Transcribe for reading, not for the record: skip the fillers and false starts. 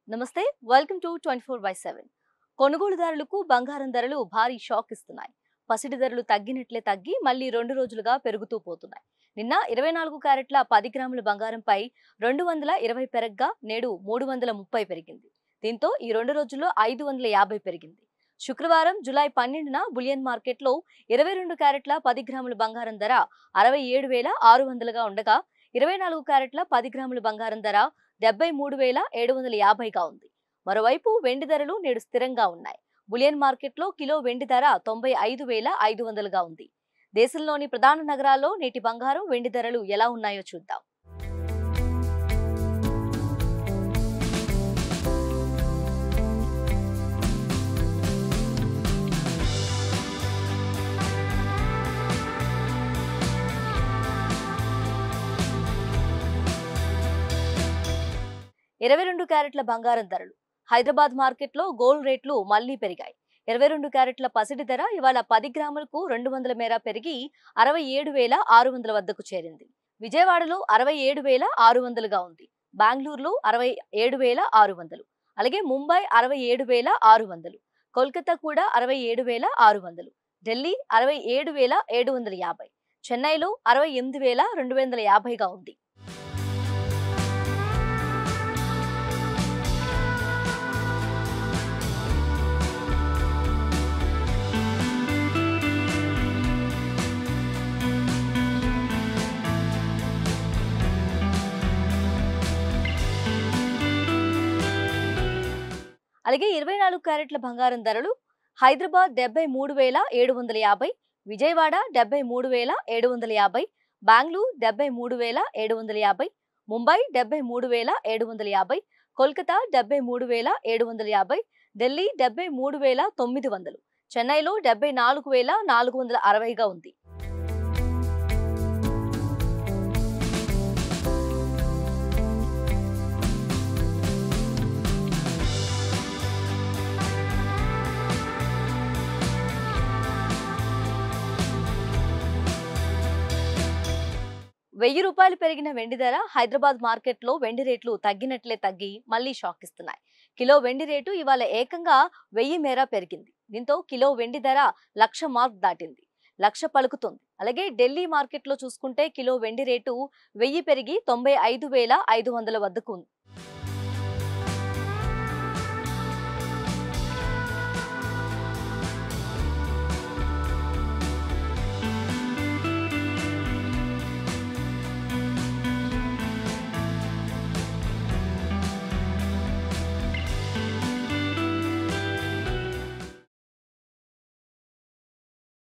నమస్తే welcome to 24/7 కొనుగోలుదారులకు బంగారం ధరలు భారీ షాక్ ఇస్తున్నాయి. పసిడి ధరలు తగ్గినట్లే తగ్గి మళ్ళీ 2 రోజులుగా పెరుగుతూ పోతున్నాయి. నిన్న 24 క్యారెట్ల 10 గ్రాముల బంగారంపై 220 పెరగ్గా నేడు 330 పెరిగింది. దీంతో ఈ 2 రోజుల్లో 550 పెరిగింది. శుక్రవారం జూలై 12న బులియన్ మార్కెట్లో 22 క్యారెట్ల 10 గ్రాముల బంగారం ధర 67,600గా ఉండగా 24 క్యారెట్ల 10 గ్రాముల బంగారం ధర 73,750గా ఉంది. మరోవైపు వెండి ధరలు నేడు స్థిరంగా ఉన్నాయి. బులియన్ మార్కెట్లో కిలో వెండి ధర 95,500గా ఉంది. దేశంలోని ప్రధాన నగరాల్లో నేటి బంగారం వెండి ధరలు ఎలా ఉన్నాయో చూద్దాం. ఇరవై 22 క్యారెట్ల బంగారం ధరలు హైదరాబాద్ మార్కెట్లో గోల్డ్ రేట్లు మళ్లీ పెరిగాయి. 22 క్యారెట్ల పసిడి ధర ఇవాళ 10 గ్రాములకు 200 మేర పెరిగి 67,600 వద్దకు చేరింది. విజయవాడలో 67,600గా ఉంది. బెంగళూరులో 67,600, అలాగే ముంబై 67,600, కోల్కతా కూడా 67,600, ఢిల్లీ 67,750, చెన్నైలో 68,250గా ఉంది. అలాగే 24 క్యారెట్ల బంగారం ధరలు హైదరాబాద్ 73,750, విజయవాడ 73,750, బెంగళూరు 73,750, ముంబై 73,750, కోల్కతా 73,750, ఢిల్లీ 73,900, చెన్నైలో 74,460గా ఉంది. ₹1000 పెరిగిన వెండి ధర హైదరాబాద్ మార్కెట్లో వెండి రేట్లు తగ్గినట్లే తగ్గి మళ్లీ షాక్ ఇస్తున్నాయి. కిలో వెండి రేటు ఇవాళ ఏకంగా 1000 మేర పెరిగింది. దీంతో కిలో వెండి ధర 1,00,000 మార్క్ దాటింది. 1,00,000 పలుకుతుంది. అలాగే ఢిల్లీ మార్కెట్లో చూసుకుంటే కిలో వెండి రేటు 1000 పెరిగి 95,500 వద్దకు ఉంది.